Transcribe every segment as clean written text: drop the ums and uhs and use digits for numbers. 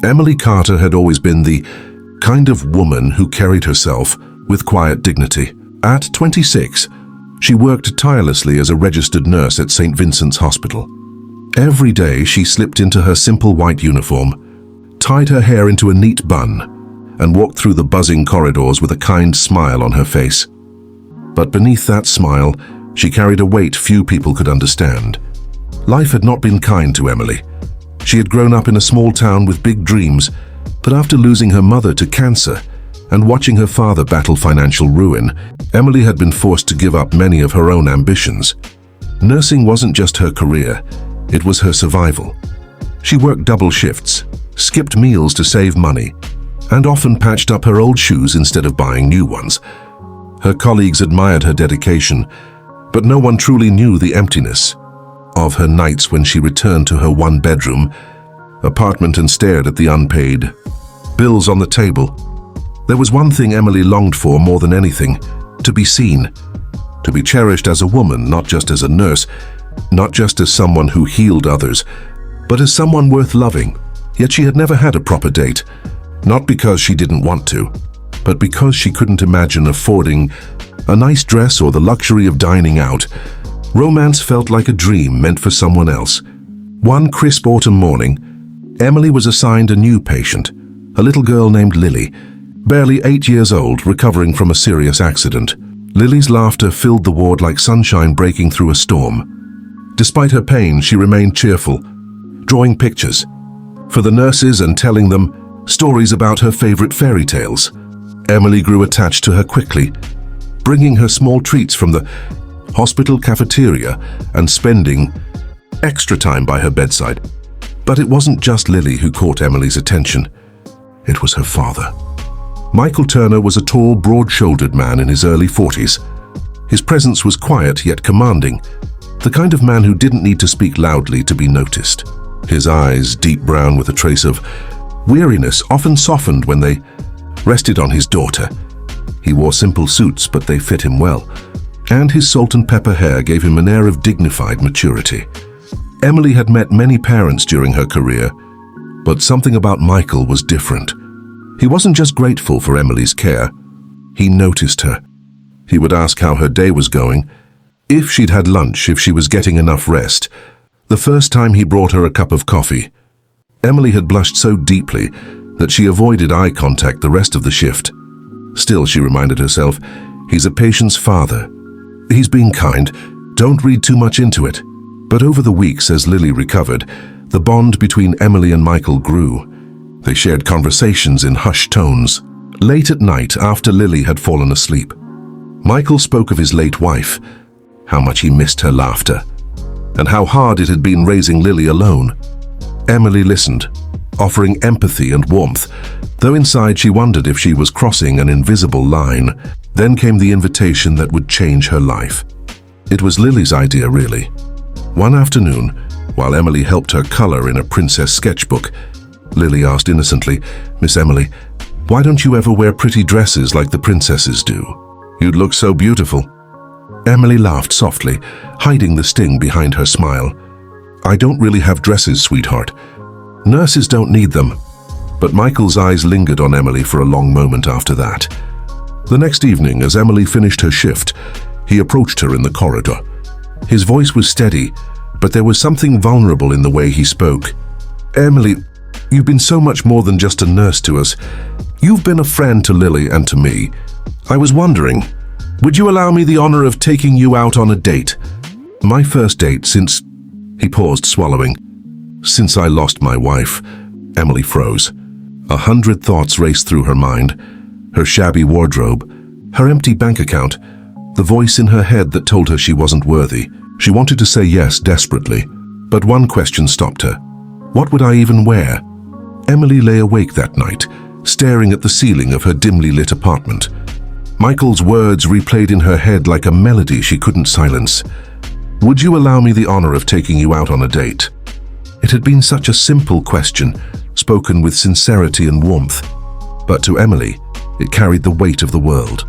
Emily Carter had always been the kind of woman who carried herself with quiet dignity. At 26, she worked tirelessly as a registered nurse at St. Vincent's Hospital. Every day she slipped into her simple white uniform, tied her hair into a neat bun, and walked through the buzzing corridors with a kind smile on her face. But beneath that smile, she carried a weight few people could understand. Life had not been kind to Emily. She had grown up in a small town with big dreams, but after losing her mother to cancer and watching her father battle financial ruin, Emily had been forced to give up many of her own ambitions. Nursing wasn't just her career, it was her survival. She worked double shifts, skipped meals to save money, and often patched up her old shoes instead of buying new ones. Her colleagues admired her dedication, but no one truly knew the emptiness of her nights when she returned to her one-bedroom apartment and stared at the unpaid bills on the table. There was one thing Emily longed for more than anything: to be seen, to be cherished as a woman, not just as a nurse, not just as someone who healed others, but as someone worth loving. Yet she had never had a proper date, not because she didn't want to, but because she couldn't imagine affording a nice dress or the luxury of dining out. Romance felt like a dream meant for someone else. One crisp autumn morning, Emily was assigned a new patient, a little girl named Lily, barely 8 years old, recovering from a serious accident. Lily's laughter filled the ward like sunshine breaking through a storm. Despite her pain, she remained cheerful, drawing pictures for the nurses and telling them stories about her favorite fairy tales. Emily grew attached to her quickly, bringing her small treats from the hospital cafeteria and spending extra time by her bedside. But it wasn't just Lily who caught Emily's attention. It was her father. Michael Turner was a tall, broad-shouldered man in his early 40s. His presence was quiet yet commanding, the kind of man who didn't need to speak loudly to be noticed. His eyes, deep brown with a trace of weariness, often softened when they rested on his daughter. He wore simple suits, but they fit him well, and his salt and pepper hair gave him an air of dignified maturity. Emily had met many parents during her career, but something about Michael was different. He wasn't just grateful for Emily's care, he noticed her. He would ask how her day was going, if she'd had lunch, if she was getting enough rest. The first time he brought her a cup of coffee, Emily had blushed so deeply that she avoided eye contact the rest of the shift. Still, she reminded herself, he's a patient's father. He's being kind, don't read too much into it. But over the weeks, as Lily recovered, the bond between Emily and Michael grew. They shared conversations in hushed tones. Late at night, after Lily had fallen asleep, Michael spoke of his late wife, how much he missed her laughter, and how hard it had been raising Lily alone. Emily listened, offering empathy and warmth, though inside she wondered if she was crossing an invisible line. Then came the invitation that would change her life. It was Lily's idea, really. One afternoon, while Emily helped her color in a princess sketchbook, Lily asked innocently, "Miss Emily, why don't you ever wear pretty dresses like the princesses do? You'd look so beautiful." Emily laughed softly, hiding the sting behind her smile. "I don't really have dresses, sweetheart. Nurses don't need them." But Michael's eyes lingered on Emily for a long moment after that. The next evening, as Emily finished her shift, he approached her in the corridor. His voice was steady, but there was something vulnerable in the way he spoke. "Emily, you've been so much more than just a nurse to us. You've been a friend to Lily and to me. I was wondering, would you allow me the honor of taking you out on a date? My first date since..." He paused, swallowing. "Since I lost my wife." Emily froze. 100 thoughts raced through her mind. Her shabby wardrobe, her empty bank account, the voice in her head that told her she wasn't worthy. She wanted to say yes desperately, but one question stopped her. What would I even wear? Emily lay awake that night, staring at the ceiling of her dimly lit apartment. Michael's words replayed in her head like a melody she couldn't silence. "Would you allow me the honor of taking you out on a date?" It had been such a simple question, spoken with sincerity and warmth. But to Emily, it carried the weight of the world.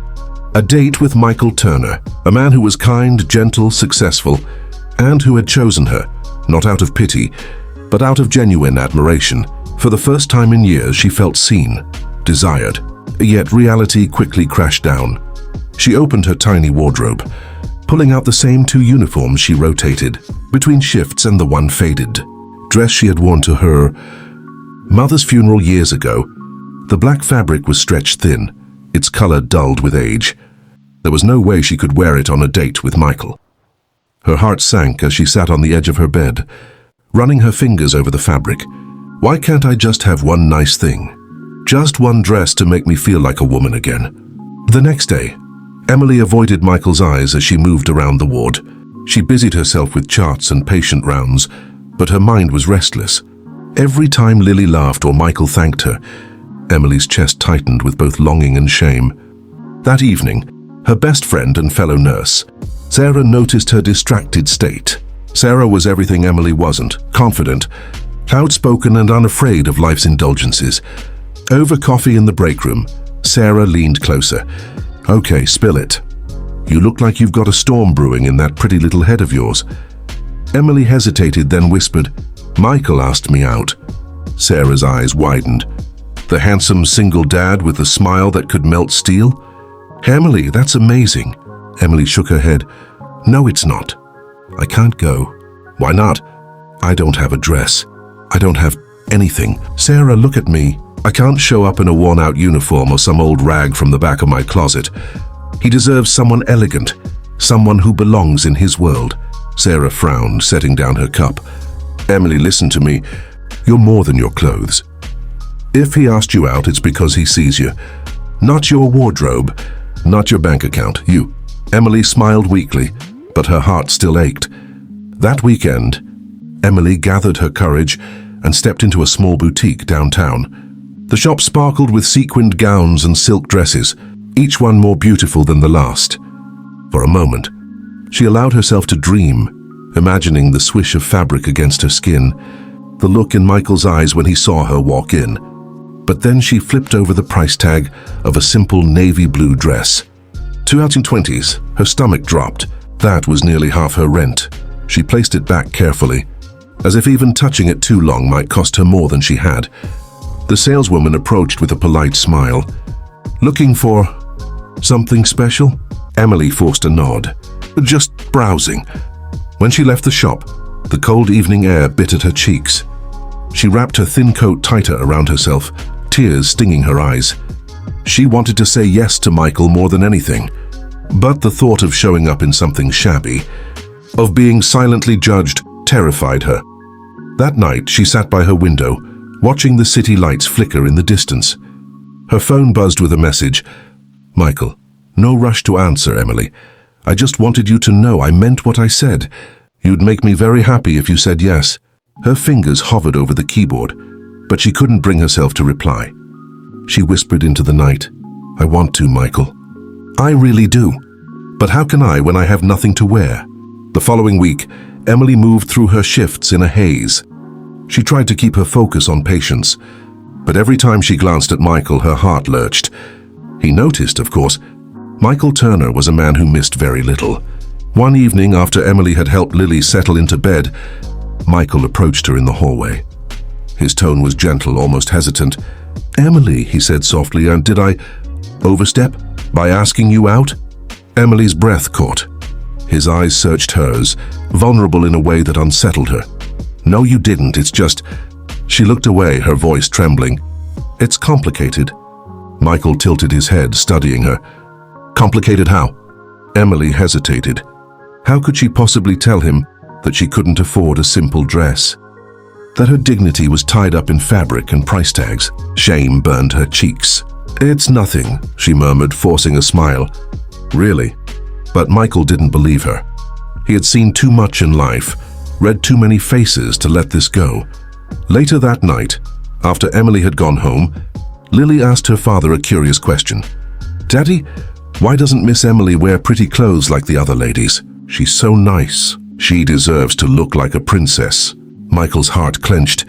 A date with Michael Turner, a man who was kind, gentle, successful, and who had chosen her, not out of pity, but out of genuine admiration. For the first time in years, she felt seen, desired, yet reality quickly crashed down. She opened her tiny wardrobe, pulling out the same 2 uniforms she rotated between shifts, and the one faded dress she had worn to her mother's funeral years ago. The black fabric was stretched thin, its color dulled with age. There was no way she could wear it on a date with Michael. Her heart sank as she sat on the edge of her bed, running her fingers over the fabric. Why can't I just have one nice thing? Just one dress to make me feel like a woman again. The next day, Emily avoided Michael's eyes as she moved around the ward. She busied herself with charts and patient rounds, but her mind was restless. Every time Lily laughed or Michael thanked her, Emily's chest tightened with both longing and shame. That evening, her best friend and fellow nurse, Sarah, noticed her distracted state. Sarah was everything Emily wasn't: confident, outspoken, and unafraid of life's indulgences. Over coffee in the break room, Sarah leaned closer. "Okay, spill it. You look like you've got a storm brewing in that pretty little head of yours." Emily hesitated, then whispered, "Michael asked me out." Sarah's eyes widened. The handsome single dad with a smile that could melt steel? "Emily, that's amazing." Emily shook her head. "No, it's not. I can't go." "Why not?" "I don't have a dress. I don't have anything." "Sarah, look at me. I can't show up in a worn-out uniform or some old rag from the back of my closet. He deserves someone elegant, someone who belongs in his world." Sarah frowned, setting down her cup. "Emily, listen to me. You're more than your clothes. If he asked you out, it's because he sees you. Not your wardrobe, not your bank account, you." Emily smiled weakly, but her heart still ached. That weekend, Emily gathered her courage and stepped into a small boutique downtown. The shop sparkled with sequined gowns and silk dresses, each one more beautiful than the last. For a moment, she allowed herself to dream, imagining the swish of fabric against her skin, the look in Michael's eyes when he saw her walk in. But then she flipped over the price tag of a simple navy blue dress. $220s, her stomach dropped. That was nearly half her rent. She placed it back carefully, as if even touching it too long might cost her more than she had. The saleswoman approached with a polite smile. "Looking for something special?" Emily forced a nod. "Just browsing." When she left the shop, the cold evening air bit at her cheeks. She wrapped her thin coat tighter around herself, tears stinging her eyes. She wanted to say yes to Michael more than anything, but the thought of showing up in something shabby, of being silently judged, terrified her. That night, she sat by her window, watching the city lights flicker in the distance. Her phone buzzed with a message. "Michael, no rush to answer, Emily. I just wanted you to know I meant what I said. You'd make me very happy if you said yes." Her fingers hovered over the keyboard, but she couldn't bring herself to reply. She whispered into the night, "I want to, Michael. I really do. But how can I when I have nothing to wear?" The following week, Emily moved through her shifts in a haze. She tried to keep her focus on patients, but every time she glanced at Michael, her heart lurched. He noticed, of course. Michael Turner was a man who missed very little. One evening, after Emily had helped Lily settle into bed, Michael approached her in the hallway. His tone was gentle, almost hesitant. "Emily," he said softly, "and did I overstep by asking you out?" Emily's breath caught. His eyes searched hers, vulnerable in a way that unsettled her. "No, you didn't. It's just..." She looked away, her voice trembling. "It's complicated." Michael tilted his head, studying her. "Complicated how?" Emily hesitated. How could she possibly tell him that she couldn't afford a simple dress? That her dignity was tied up in fabric and price tags? Shame burned her cheeks. "It's nothing," she murmured, forcing a smile. "Really?" But Michael didn't believe her. He had seen too much in life, read too many faces to let this go. Later that night, after Emily had gone home, Lily asked her father a curious question. "Daddy, why doesn't Miss Emily wear pretty clothes like the other ladies? She's so nice. She deserves to look like a princess." Michael's heart clenched.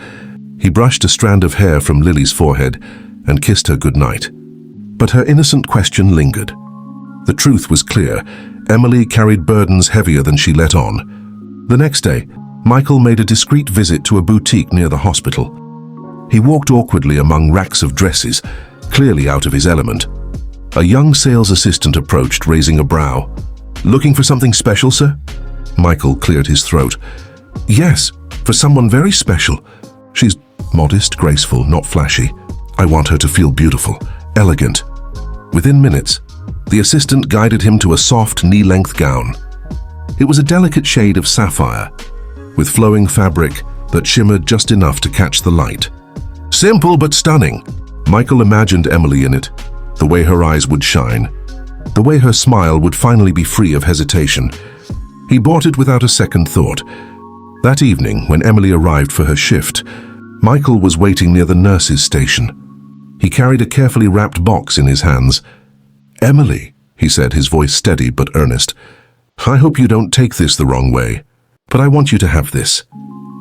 He brushed a strand of hair from Lily's forehead and kissed her goodnight. But her innocent question lingered. The truth was clear. Emily carried burdens heavier than she let on. The next day, Michael made a discreet visit to a boutique near the hospital. He walked awkwardly among racks of dresses, clearly out of his element. A young sales assistant approached, raising a brow. "Looking for something special, sir?" Michael cleared his throat. "Yes, for someone very special. She's modest, graceful, not flashy. I want her to feel beautiful, elegant." Within minutes, the assistant guided him to a soft, knee-length gown. It was a delicate shade of sapphire, with flowing fabric that shimmered just enough to catch the light. Simple but stunning. Michael imagined Emily in it, the way her eyes would shine, the way her smile would finally be free of hesitation. He bought it without a second thought. That evening, when Emily arrived for her shift, Michael was waiting near the nurse's station. He carried a carefully wrapped box in his hands. "Emily," he said, his voice steady but earnest, "I hope you don't take this the wrong way, but I want you to have this."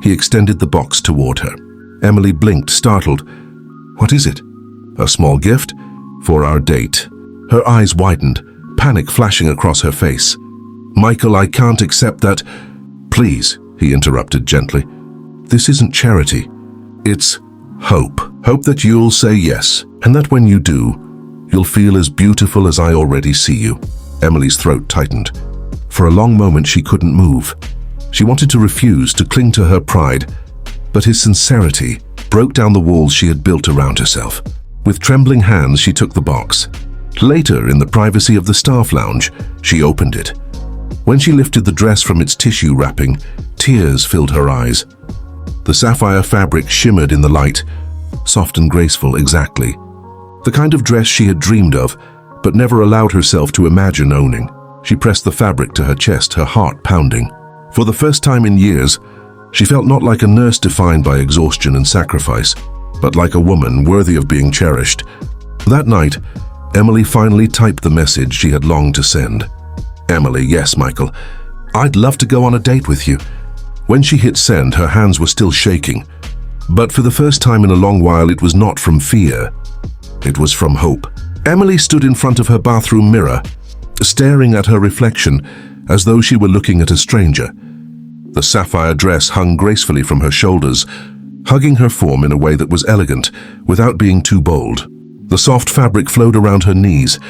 He extended the box toward her. Emily blinked, startled. "What is it?" "A small gift? For our date." Her eyes widened, panic flashing across her face. "Michael, I can't accept that." "Please," he interrupted gently. "This isn't charity. It's hope. Hope that you'll say yes, and that when you do, you'll feel as beautiful as I already see you." Emily's throat tightened. For a long moment she couldn't move. She wanted to refuse, to cling to her pride, but his sincerity broke down the walls she had built around herself. With trembling hands she took the box. Later, in the privacy of the staff lounge, she opened it. When she lifted the dress from its tissue wrapping, tears filled her eyes. The sapphire fabric shimmered in the light, soft and graceful, exactly. The kind of dress she had dreamed of, but never allowed herself to imagine owning. She pressed the fabric to her chest, her heart pounding. For the first time in years, she felt not like a nurse defined by exhaustion and sacrifice, but like a woman worthy of being cherished. That night, Emily finally typed the message she had longed to send. "Emily, yes, Michael. I'd love to go on a date with you." When she hit send, her hands were still shaking. But for the first time in a long while, it was not from fear. It was from hope. Emily stood in front of her bathroom mirror, staring at her reflection as though she were looking at a stranger. The sapphire dress hung gracefully from her shoulders, hugging her form in a way that was elegant, without being too bold. The soft fabric flowed around her knees,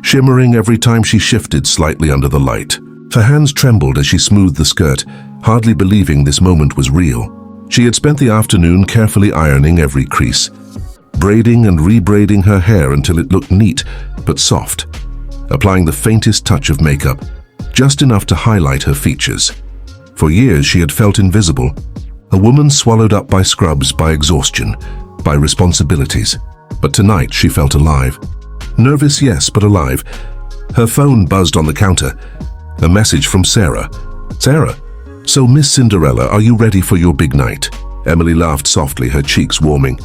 shimmering every time she shifted slightly under the light. Her hands trembled as she smoothed the skirt, hardly believing this moment was real. She had spent the afternoon carefully ironing every crease, braiding and rebraiding her hair until it looked neat but soft, applying the faintest touch of makeup, just enough to highlight her features. For years she had felt invisible, a woman swallowed up by scrubs, by exhaustion, by responsibilities. But tonight she felt alive. Nervous, yes, but alive. Her phone buzzed on the counter. A message from Sarah. "Sarah, so Miss Cinderella, are you ready for your big night?" Emily laughed softly, her cheeks warming.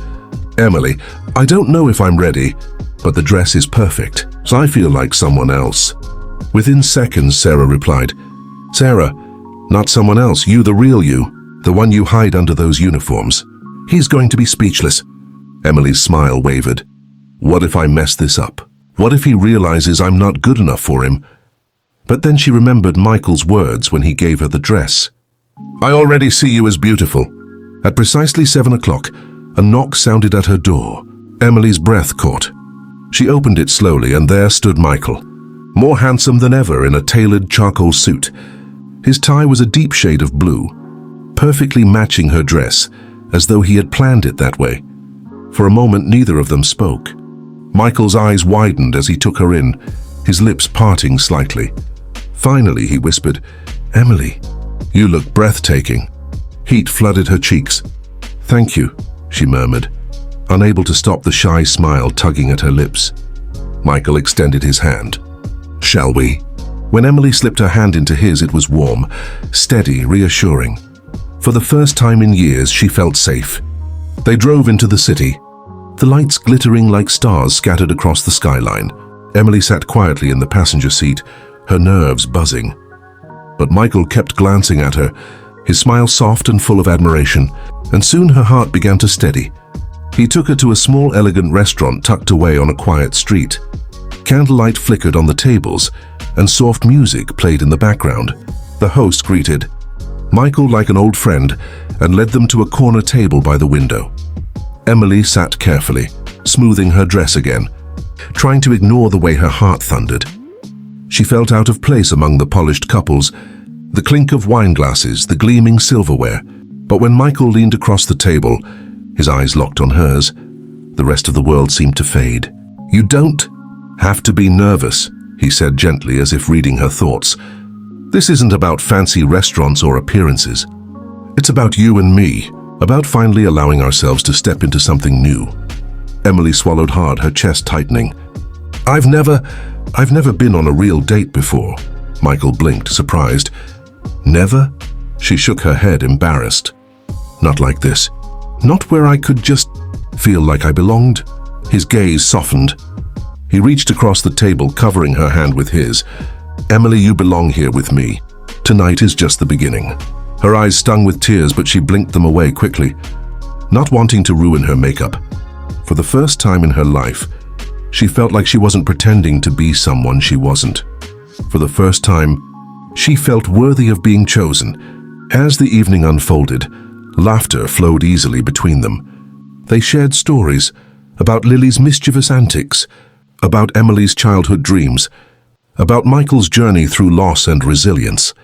"Emily, I don't know if I'm ready, but the dress is perfect, so I feel like someone else." Within seconds, Sarah replied. "Sarah, not someone else, you, the real you, the one you hide under those uniforms." He's going to be speechless. Emily's smile wavered. What if I mess this up? What if he realizes I'm not good enough for him? But then she remembered Michael's words when he gave her the dress. "I already see you as beautiful." At precisely 7 o'clock, a knock sounded at her door. Emily's breath caught. She opened it slowly, and there stood Michael, more handsome than ever in a tailored charcoal suit. His tie was a deep shade of blue, perfectly matching her dress, as though he had planned it that way. For a moment, neither of them spoke. Michael's eyes widened as he took her in, his lips parting slightly. Finally, he whispered, "Emily, you look breathtaking." Heat flooded her cheeks. "Thank you," she murmured, unable to stop the shy smile tugging at her lips. Michael extended his hand. "Shall we?" When Emily slipped her hand into his, it was warm, steady, reassuring. For the first time in years, she felt safe. They drove into the city, the lights glittering like stars scattered across the skyline. Emily sat quietly in the passenger seat, her nerves buzzing. But Michael kept glancing at her, his smile soft and full of admiration, and soon her heart began to steady. He took her to a small, elegant restaurant tucked away on a quiet street. Candlelight flickered on the tables, and soft music played in the background. The host greeted Michael like an old friend and led them to a corner table by the window. Emily sat carefully, smoothing her dress again, trying to ignore the way her heart thundered. She felt out of place among the polished couples, the clink of wine glasses, the gleaming silverware. But when Michael leaned across the table, his eyes locked on hers, the rest of the world seemed to fade. "You don't have to be nervous," he said gently, as if reading her thoughts. "This isn't about fancy restaurants or appearances. It's about you and me, about finally allowing ourselves to step into something new." Emily swallowed hard, her chest tightening. I've never been on a real date before." Michael blinked, surprised. "Never?" She shook her head, embarrassed. "Not like this. Not where I could just feel like I belonged." His gaze softened. He reached across the table, covering her hand with his. "Emily, you belong here with me. Tonight is just the beginning." Her eyes stung with tears, but she blinked them away quickly, not wanting to ruin her makeup. For the first time in her life, she felt like she wasn't pretending to be someone she wasn't. For the first time, she felt worthy of being chosen. As the evening unfolded, laughter flowed easily between them. They shared stories about Lily's mischievous antics, about Emily's childhood dreams, about Michael's journey through loss and resilience.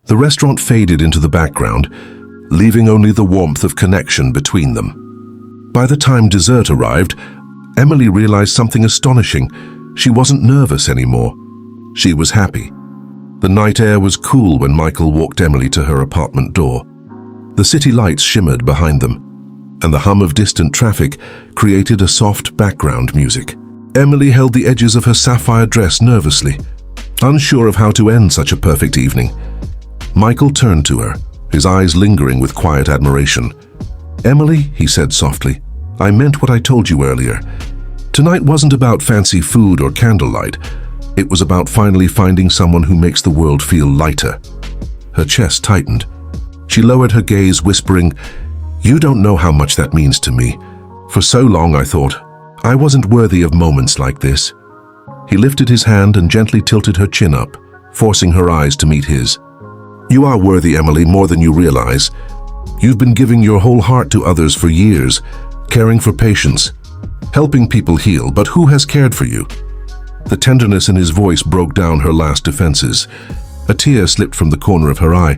The restaurant faded into the background, leaving only the warmth of connection between them. By the time dessert arrived, Emily realized something astonishing. She wasn't nervous anymore. She was happy. The night air was cool when Michael walked Emily to her apartment door. The city lights shimmered behind them, and the hum of distant traffic created a soft background music. Emily held the edges of her sapphire dress nervously, unsure of how to end such a perfect evening. Michael turned to her, his eyes lingering with quiet admiration. "Emily," he said softly, "I meant what I told you earlier. Tonight wasn't about fancy food or candlelight. It was about finally finding someone who makes the world feel lighter." Her chest tightened. She lowered her gaze, whispering, "You don't know how much that means to me. For so long I thought I wasn't worthy of moments like this." He lifted his hand and gently tilted her chin up, forcing her eyes to meet his. "You are worthy, Emily, more than you realize. You've been giving your whole heart to others for years, caring for patients, helping people heal, but who has cared for you?" The tenderness in his voice broke down her last defenses. A tear slipped from the corner of her eye,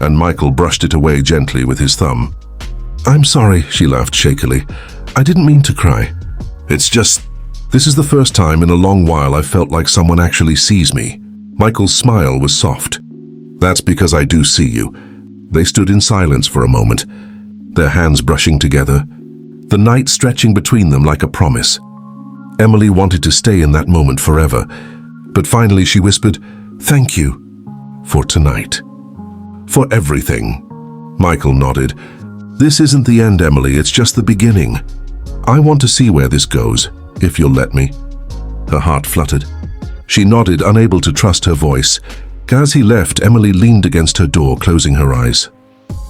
and Michael brushed it away gently with his thumb. "I'm sorry," she laughed shakily. "I didn't mean to cry. This is the first time in a long while I felt like someone actually sees me." Michael's smile was soft. "That's because I do see you." They stood in silence for a moment, their hands brushing together, the night stretching between them like a promise. Emily wanted to stay in that moment forever, but finally she whispered, "Thank you for tonight. For everything." Michael nodded. "This isn't the end, Emily, it's just the beginning. I want to see where this goes, if you'll let me." Her heart fluttered. She nodded, unable to trust her voice. As he left, Emily leaned against her door, closing her eyes.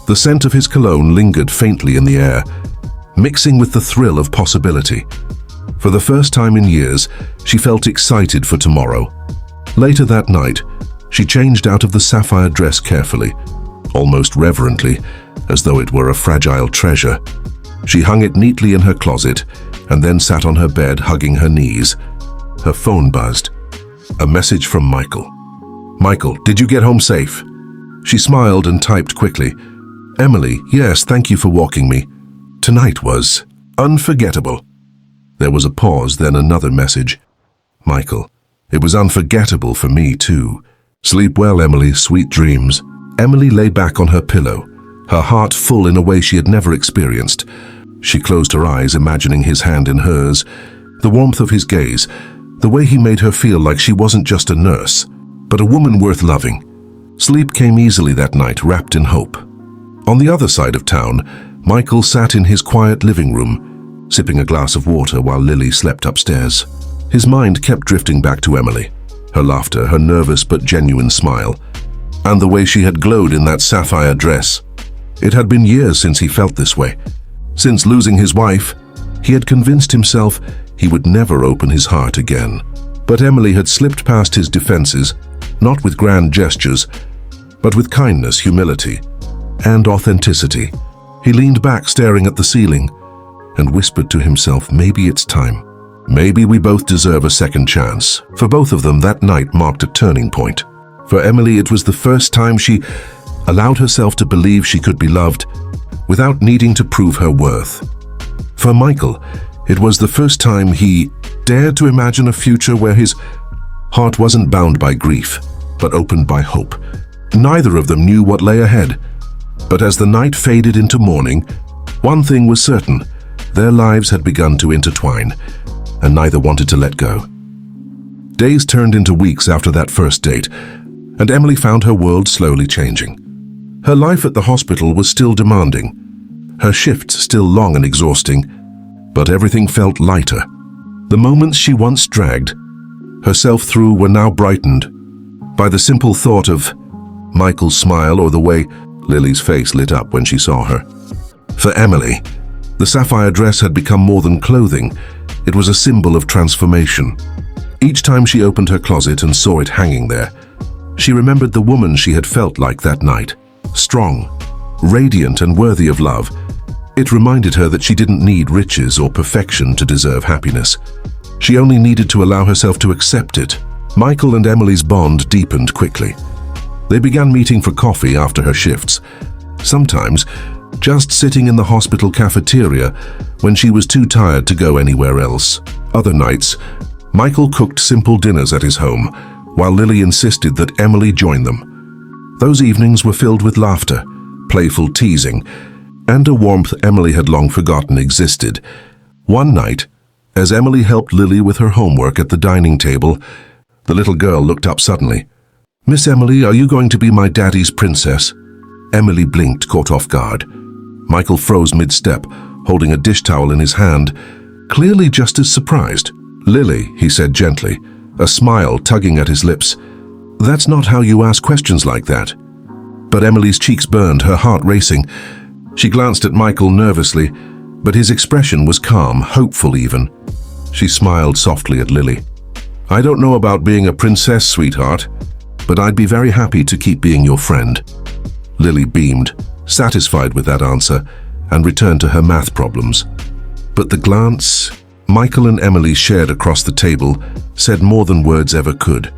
The scent of his cologne lingered faintly in the air, mixing with the thrill of possibility. For the first time in years, she felt excited for tomorrow. Later that night, she changed out of the sapphire dress carefully, almost reverently, as though it were a fragile treasure. She hung it neatly in her closet and then sat on her bed, hugging her knees. Her phone buzzed. A message from Michael. "Michael, did you get home safe?" She smiled and typed quickly. "Emily, yes, thank you for walking me. Tonight was unforgettable." There was a pause, then another message. "Michael, it was unforgettable for me too. Sleep well, Emily, sweet dreams." Emily lay back on her pillow, her heart full in a way she had never experienced. She closed her eyes, imagining his hand in hers, the warmth of his gaze, the way he made her feel like she wasn't just a nurse, but a woman worth loving. Sleep came easily that night, wrapped in hope. On the other side of town, Michael sat in his quiet living room, sipping a glass of water while Lily slept upstairs. His mind kept drifting back to Emily, her laughter, her nervous but genuine smile, and the way she had glowed in that sapphire dress. It had been years since he felt this way. Since losing his wife, he had convinced himself he would never open his heart again. But Emily had slipped past his defenses, not with grand gestures, but with kindness, humility, and authenticity. He leaned back, staring at the ceiling, and whispered to himself, maybe it's time. Maybe we both deserve a second chance. For both of them, that night marked a turning point. For Emily, it was the first time she allowed herself to believe she could be loved without needing to prove her worth. For Michael, it was the first time he dared to imagine a future where his heart wasn't bound by grief, but opened by hope. Neither of them knew what lay ahead, but as the night faded into morning, one thing was certain: their lives had begun to intertwine, and neither wanted to let go. Days turned into weeks after that first date, and Emily found her world slowly changing. Her life at the hospital was still demanding, her shifts still long and exhausting, but everything felt lighter. The moments she once dragged herself through were now brightened by the simple thought of Michael's smile or the way Lily's face lit up when she saw her. For Emily, the sapphire dress had become more than clothing. It was a symbol of transformation. Each time she opened her closet and saw it hanging there, she remembered the woman she had felt like that night. Strong, radiant, and worthy of love. It reminded her that she didn't need riches or perfection to deserve happiness. She only needed to allow herself to accept it. Michael and Emily's bond deepened quickly. They began meeting for coffee after her shifts, sometimes just sitting in the hospital cafeteria when she was too tired to go anywhere else. Other nights, Michael cooked simple dinners at his home, while Lily insisted that Emily join them. Those evenings were filled with laughter, playful teasing, and a warmth Emily had long forgotten existed. One night, as Emily helped Lily with her homework at the dining table, the little girl looked up suddenly. "Miss Emily, are you going to be my daddy's princess?" Emily blinked, caught off guard. Michael froze mid-step, holding a dish towel in his hand, clearly just as surprised. "Lily," he said gently, a smile tugging at his lips. "That's not how you ask questions like that." But Emily's cheeks burned, her heart racing. She glanced at Michael nervously, but his expression was calm, hopeful even. She smiled softly at Lily. "I don't know about being a princess, sweetheart, but I'd be very happy to keep being your friend." Lily beamed, satisfied with that answer, and returned to her math problems. But the glance Michael and Emily shared across the table said more than words ever could.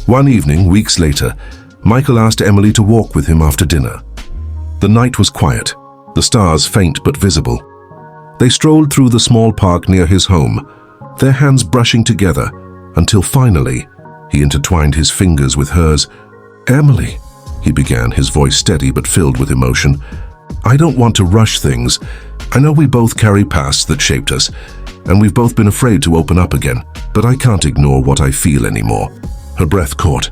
One evening, weeks later, Michael asked Emily to walk with him after dinner. The night was quiet, the stars faint but visible. They strolled through the small park near his home, their hands brushing together, until finally, he intertwined his fingers with hers. "Emily," he began, his voice steady but filled with emotion, "I don't want to rush things. I know we both carry pasts that shaped us, and we've both been afraid to open up again, but I can't ignore what I feel anymore." Her breath caught.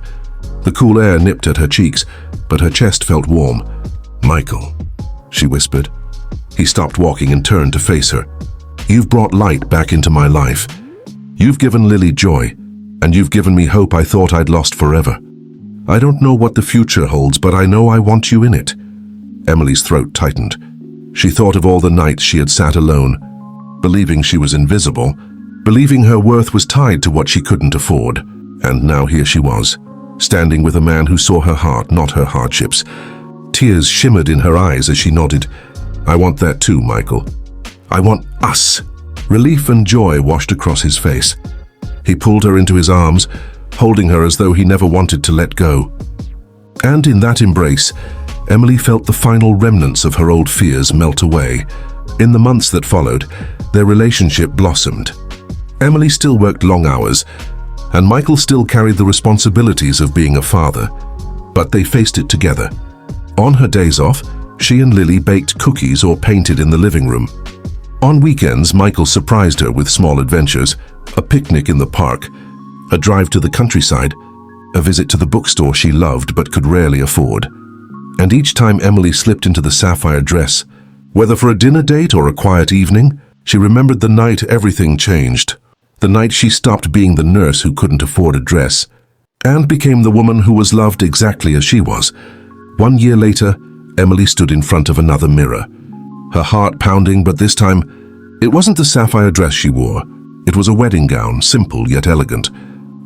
The cool air nipped at her cheeks, but her chest felt warm. "Michael," she whispered. He stopped walking and turned to face her. "You've brought light back into my life. You've given Lily joy, and you've given me hope I thought I'd lost forever. I don't know what the future holds, but I know I want you in it." Emily's throat tightened. She thought of all the nights she had sat alone, believing she was invisible, believing her worth was tied to what she couldn't afford. And now here she was, standing with a man who saw her heart, not her hardships. Tears shimmered in her eyes as she nodded. "I want that too, Michael. I want us." Relief and joy washed across his face. He pulled her into his arms, holding her as though he never wanted to let go. And in that embrace, Emily felt the final remnants of her old fears melt away. In the months that followed, their relationship blossomed. Emily still worked long hours, and Michael still carried the responsibilities of being a father, but they faced it together. On her days off, she and Lily baked cookies or painted in the living room. On weekends, Michael surprised her with small adventures, a picnic in the park, a drive to the countryside, a visit to the bookstore she loved but could rarely afford. And each time Emily slipped into the sapphire dress, whether for a dinner date or a quiet evening, she remembered the night everything changed. The night she stopped being the nurse who couldn't afford a dress and became the woman who was loved exactly as she was. 1 year later, Emily stood in front of another mirror, her heart pounding, but this time, it wasn't the sapphire dress she wore. It was a wedding gown, simple yet elegant,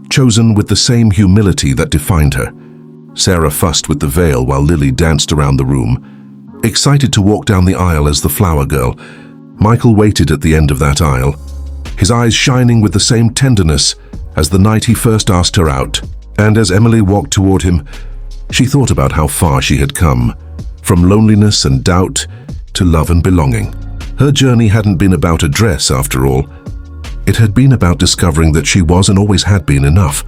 chosen with the same humility that defined her. Sarah fussed with the veil while Lily danced around the room, excited to walk down the aisle as the flower girl. Michael waited at the end of that aisle, his eyes shining with the same tenderness as the night he first asked her out. And as Emily walked toward him, she thought about how far she had come, from loneliness and doubt to love and belonging. Her journey hadn't been about a dress, after all. It had been about discovering that she was and always had been enough.